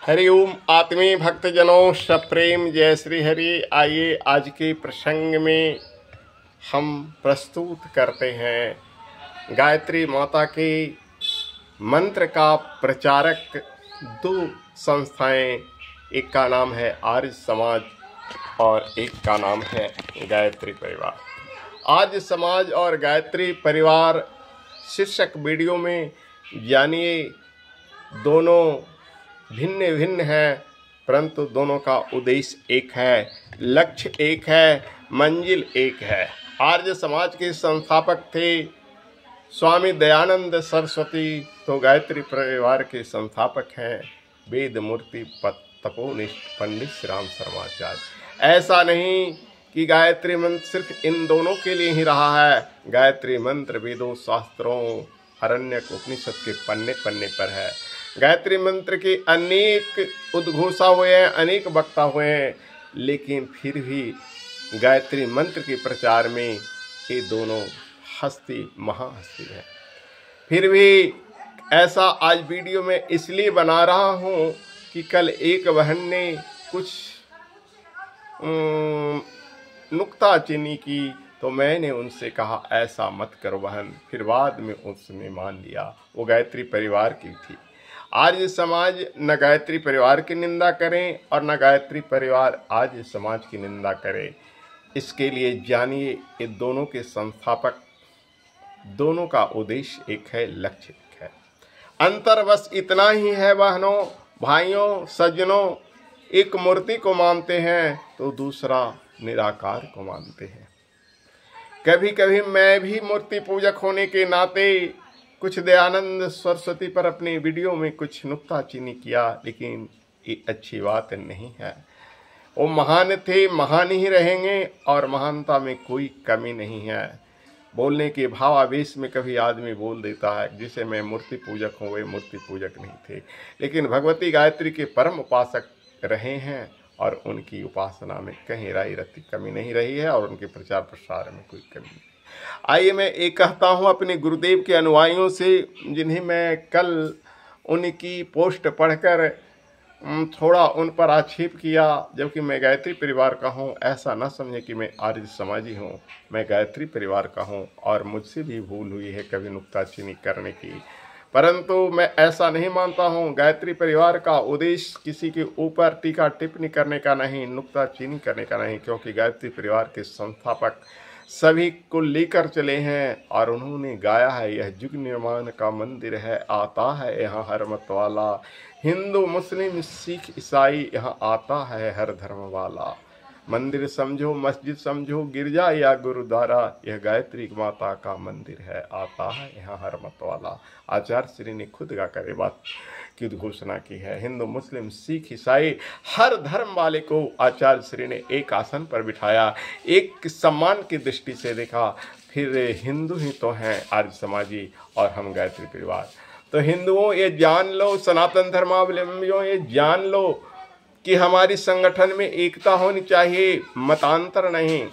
हरिओम आत्मीय भक्तजनों, सप्रेम जय श्री हरि। आइए आज के प्रसंग में हम प्रस्तुत करते हैं गायत्री माता के मंत्र का प्रचारक दो संस्थाएं। एक का नाम है आर्य समाज और एक का नाम है गायत्री परिवार। आर्य समाज और गायत्री परिवार शीर्षक वीडियो में जानिए। दोनों भिन्न भिन्न है, परंतु दोनों का उद्देश्य एक है, लक्ष्य एक है, मंजिल एक है। आर्य समाज के संस्थापक थे स्वामी दयानंद सरस्वती, तो गायत्री परिवार के संस्थापक हैं वेद मूर्ति तपोनिष्ठ पंडित श्री राम शर्माचार्य। ऐसा नहीं कि गायत्री मंत्र सिर्फ इन दोनों के लिए ही रहा है। गायत्री मंत्र वेदों, शास्त्रों, अरण्यक, उपनिषद के पन्ने पन्ने पर है। गायत्री मंत्र के अनेक उद्घोषा हुए हैं, अनेक वक्ता हुए हैं, लेकिन फिर भी गायत्री मंत्र के प्रचार में ये दोनों हस्ती महाहस्ती है। फिर भी ऐसा आज वीडियो में इसलिए बना रहा हूँ कि कल एक बहन ने कुछ नुक्ताचीनी की, तो मैंने उनसे कहा ऐसा मत करो बहन। फिर बाद में उसने मान लिया। वो गायत्री परिवार की थी। आर्य समाज न गायत्री परिवार की निंदा करें और न गायत्री परिवार आर्य समाज की निंदा करे। इसके लिए जानिए, ये दोनों के संस्थापक, दोनों का उद्देश्य एक है, लक्ष्य एक है। अंतर बस इतना ही है बहनों, भाइयों, सज्जनों। एक मूर्ति को मानते हैं तो दूसरा निराकार को मानते हैं। कभी कभी मैं भी मूर्ति पूजक होने के नाते कुछ दयानंद सरस्वती पर अपनी वीडियो में कुछ नुक्ताचीनी किया, लेकिन ये अच्छी बात नहीं है। वो महान थे, महान ही रहेंगे और महानता में कोई कमी नहीं है। बोलने के भावावेश में कभी आदमी बोल देता है जिसे मैं मूर्ति पूजक हूँ, वे मूर्ति पूजक नहीं थे, लेकिन भगवती गायत्री के परम उपासक रहे हैं और उनकी उपासना में कहीं राई रत्ती कमी नहीं रही है और उनके प्रचार प्रसार में कोई कमी नहीं। आइए मैं एक कहता हूँ अपने गुरुदेव के अनुयायियों से, जिन्हें मैं कल उनकी पोस्ट पढ़कर थोड़ा उन पर आक्षेप किया, जबकि मैं गायत्री परिवार का हूँ। ऐसा न समझे कि मैं आर्य समाजी हूँ, मैं गायत्री परिवार का हूँ और मुझसे भी भूल हुई है कभी नुक्ताचीनी करने की, परंतु मैं ऐसा नहीं मानता हूँ। गायत्री परिवार का उद्देश्य किसी के ऊपर टीका टिप्पणी करने का नहीं, नुक्ताचीनी करने का नहीं, क्योंकि गायत्री परिवार के संस्थापक सभी को लेकर चले हैं और उन्होंने गाया है, यह युग निर्माण का मंदिर है, आता है यहाँ हर मत वाला, हिंदू मुस्लिम सिख ईसाई यहाँ आता है हर धर्म वाला। मंदिर समझो, मस्जिद समझो, गिरजा या गुरुद्वारा, यह गायत्री माता का मंदिर है, आता है यहाँ हर मत वाला। आचार्य श्री ने खुद गा कर बात की घोषणा की है। हिंदू मुस्लिम सिख ईसाई हर धर्म वाले को आचार्य श्री ने एक आसन पर बिठाया, एक सम्मान की दृष्टि से देखा। फिर हिंदू ही तो हैं आर्य समाजी और हम गायत्री परिवार। तो हिंदुओं ये जान लो, सनातन धर्मावलंबियों ये जान लो कि हमारी संगठन में एकता होनी चाहिए, मतांतर नहीं।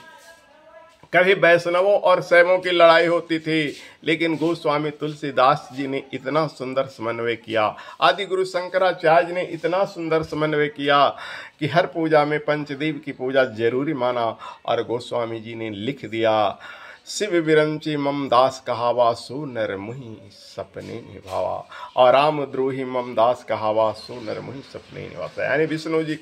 कभी वैष्णवों और शैवों की लड़ाई होती थी, लेकिन गोस्वामी तुलसीदास जी ने इतना सुंदर समन्वय किया, आदि गुरु शंकराचार्य ने इतना सुंदर समन्वय किया कि हर पूजा में पंचदेव की पूजा जरूरी माना। और गोस्वामी जी ने लिख दिया, शिव विरंची मम दास कहावा, सो नर मुहि सपने निभावा, और राम द्रोही मम दास कहावा, सो नर मुहि सपने निभाता। यानी विष्णु जी,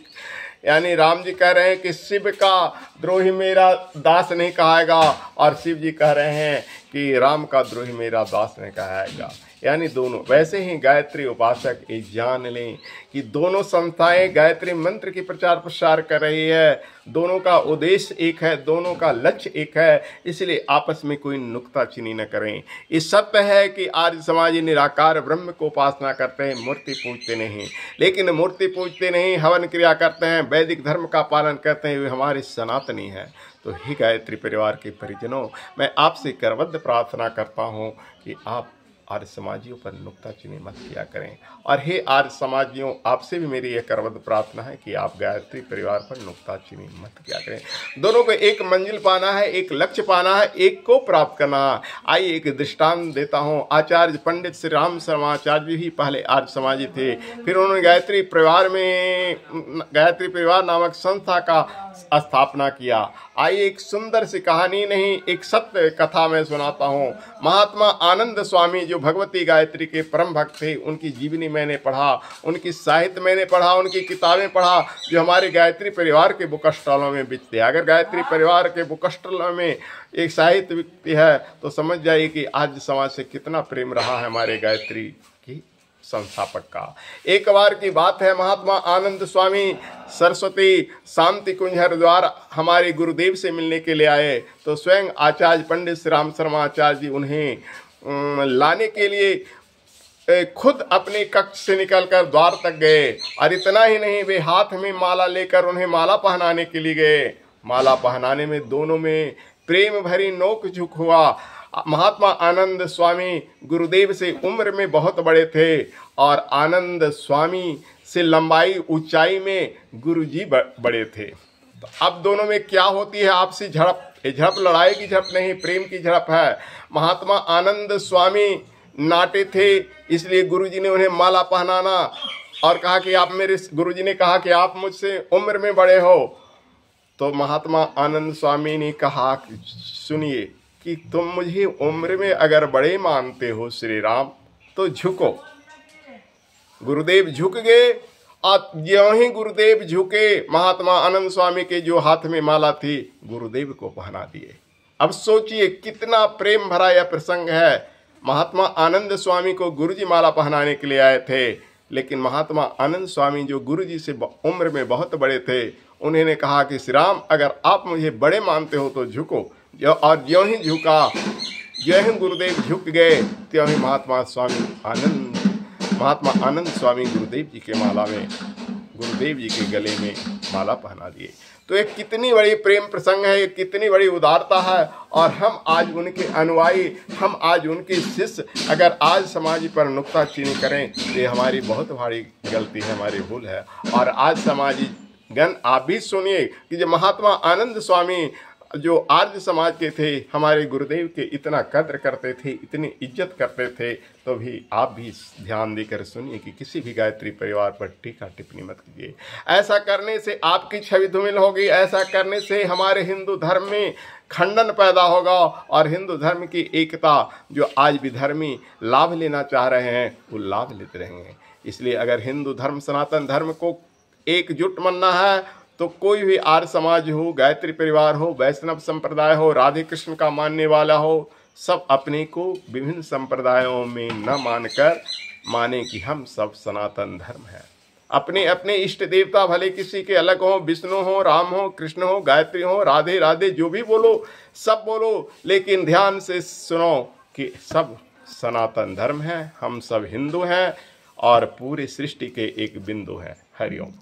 यानी राम जी कह रहे हैं कि शिव का द्रोही मेरा दास नहीं कहाएगा, और शिव जी कह रहे हैं कि राम का द्रोही मेरा दास नहीं कहाएगा। यानी दोनों। वैसे ही गायत्री उपासक ये जान लें कि दोनों संस्थाएं गायत्री मंत्र की प्रचार प्रसार कर रही है, दोनों का उद्देश्य एक है, दोनों का लक्ष्य एक है, इसलिए आपस में कोई नुक्ताचीनी न करें। ये सत्य है कि आर्य समाजी निराकार ब्रह्म को उपासना करते हैं, मूर्ति पूजते नहीं। लेकिन मूर्ति पूजते नहीं, हवन क्रिया करते हैं, वैदिक धर्म का पालन करते हैं, वे हमारे सनातनी हैं। तो ही गायत्री परिवार के परिजनों, मैं आपसे करबद्ध प्रार्थना करता हूँ कि आप आर्य समाजियों पर नुक्ताचीनी मत किया करें। और हे आर्य समाजियों, आपसे भी मेरी यह करबद्ध प्रार्थना है कि आप गायत्री परिवार पर नुक्ताचीनी मत किया करें। दोनों को एक मंजिल पाना है, एक लक्ष्य पाना है, एक को प्राप्त करना है। आइए एक दृष्टांत देता हूँ। आचार्य पंडित श्री राम शर्माचार्य भी पहले आर्य समाजी थे, फिर उन्होंने गायत्री परिवार नामक संस्था का स्थापना किया। आइए एक सुंदर सी कहानी नहीं, एक सत्य कथा में सुनाता हूँ। महात्मा आनंद स्वामी जो भगवती गायत्री के परम भक्त थे, उनकी जीवनी मैंने पढ़ा, उनकी साहित्य मैंने पढ़ा, उनकी किताबें पढ़ा जो हमारे गायत्री परिवार के बुक स्टॉलों में बिकते हैं। अगर गायत्री परिवार के बुक स्टॉलों में एक साहित्य बिकती है तो समझ जाइए कि आज समाज से कितना प्रेम रहा है हमारे गायत्री की संस्थापक का। एक बार की बात है, महात्मा आनंद स्वामी सरस्वती शांति कुंज हरिद्वार हमारे गुरुदेव से मिलने के लिए आए, तो स्वयं आचार्य पंडित श्री राम शर्मा आचार्य जी उन्हें लाने के लिए खुद अपने कक्ष से निकलकर द्वार तक गए। और इतना ही नहीं, वे हाथ में माला लेकर उन्हें माला पहनाने के लिए गए। माला पहनाने में दोनों में प्रेम भरी नोक झोंक हुआ। महात्मा आनंद स्वामी गुरुदेव से उम्र में बहुत बड़े थे और आनंद स्वामी से लंबाई ऊंचाई में गुरुजी बड़े थे। तो अब दोनों में क्या होती है? आपसी झड़प। झड़प लड़ाई की झड़प नहीं, प्रेम की झड़प है। महात्मा आनंद स्वामी नाटे थे, इसलिए गुरुजी ने उन्हें माला पहनाना और कहा कि आप मेरे, गुरुजी ने कहा कि आप मुझसे उम्र में बड़े हो। तो महात्मा आनंद स्वामी ने कहा, सुनिए कि तुम मुझे उम्र में अगर बड़े मानते हो श्री राम तो झुको। गुरुदेव झुक गए और ज्यों ही गुरुदेव झुके, महात्मा आनंद स्वामी के जो हाथ में माला थी गुरुदेव को पहना दिए। अब सोचिए कितना प्रेम भरा यह प्रसंग है। महात्मा आनंद स्वामी को गुरुजी माला पहनाने के लिए आए थे, लेकिन महात्मा आनंद स्वामी जो गुरुजी से उम्र में बहुत बड़े थे, उन्होंने कहा कि श्री राम अगर आप मुझे बड़े मानते हो तो झुको। और ज्यों ही झुका, ज्यों ही गुरुदेव झुक गए, त्यों ही महात्मा आनंद स्वामी गुरुदेव जी के माला में, गुरुदेव जी के गले में माला पहना दिए। तो एक कितनी बड़ी प्रेम प्रसंग है, एक कितनी बड़ी उदारता है। और हम आज उनके अनुयायी, हम आज उनके शिष्य अगर आज समाज पर नुक्ताचीनी करें तो ये हमारी बहुत भारी गलती है, हमारी भूल है। और आज समाजी गण आप भी सुनिए कि जो महात्मा आनंद स्वामी जो आर्य समाज के थे, हमारे गुरुदेव के इतना कद्र करते थे, इतनी इज्जत करते थे, तो भी आप भी ध्यान देकर सुनिए कि किसी भी गायत्री परिवार पर टीका टिप्पणी मत कीजिए। ऐसा करने से आपकी छवि धूमिल होगी, ऐसा करने से हमारे हिंदू धर्म में खंडन पैदा होगा और हिंदू धर्म की एकता जो आज भी धर्मी लाभ लेना चाह रहे हैं वो लाभ लेते रहेंगे। इसलिए अगर हिंदू धर्म, सनातन धर्म को एकजुट मानना है तो कोई भी आर्य समाज हो, गायत्री परिवार हो, वैष्णव संप्रदाय हो, राधे कृष्ण का मानने वाला हो, सब अपने को विभिन्न संप्रदायों में न मानकर माने कि हम सब सनातन धर्म है। अपने अपने इष्ट देवता भले किसी के अलग हो, विष्णु हो, राम हो, कृष्ण हो, गायत्री हो, राधे राधे जो भी बोलो सब बोलो, लेकिन ध्यान से सुनो कि सब सनातन धर्म है, हम सब हिंदू हैं और पूरी सृष्टि के एक बिंदु है। हरिओम।